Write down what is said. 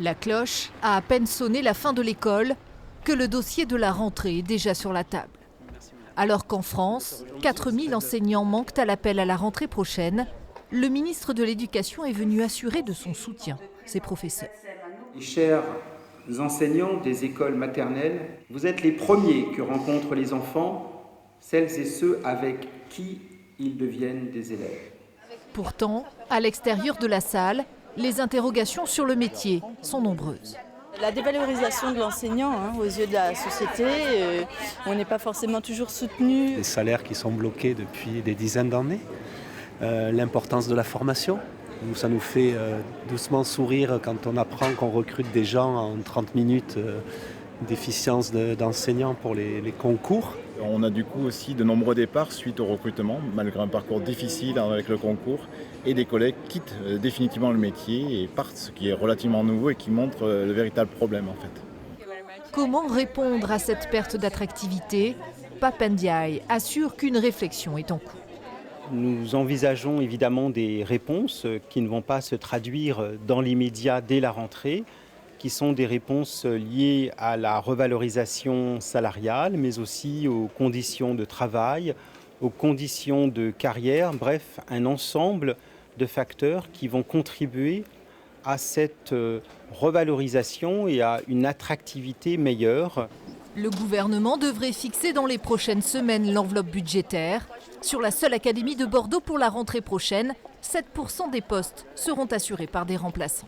La cloche a à peine sonné la fin de l'école que le dossier de la rentrée est déjà sur la table. Alors qu'en France, 4000 enseignants manquent à l'appel à la rentrée prochaine, le ministre de l'Éducation est venu assurer de son soutien ses professeurs. Chers enseignants des écoles maternelles, vous êtes les premiers que rencontrent les enfants, celles et ceux avec qui ils deviennent des élèves. Pourtant, à l'extérieur de la salle, les interrogations sur le métier sont nombreuses. La dévalorisation de l'enseignant aux yeux de la société, on n'est pas forcément toujours soutenu. Les salaires qui sont bloqués depuis des dizaines d'années, l'importance de la formation. Ça nous fait doucement sourire quand on apprend qu'on recrute des gens en 30 minutes, déficience d'enseignants pour les concours. On a du coup aussi de nombreux départs suite au recrutement, malgré un parcours difficile avec le concours. Et des collègues quittent définitivement le métier et partent, ce qui est relativement nouveau et qui montre le véritable problème en fait. Comment répondre à cette perte d'attractivité? Pape Ndiaye assure qu'une réflexion est en cours. Nous envisageons évidemment des réponses qui ne vont pas se traduire dans l'immédiat dès la rentrée, qui sont des réponses liées à la revalorisation salariale, mais aussi aux conditions de travail, aux conditions de carrière, bref, un ensemble de facteurs qui vont contribuer à cette revalorisation et à une attractivité meilleure. Le gouvernement devrait fixer dans les prochaines semaines l'enveloppe budgétaire. Sur la seule académie de Bordeaux pour la rentrée prochaine, 7% des postes seront assurés par des remplaçants.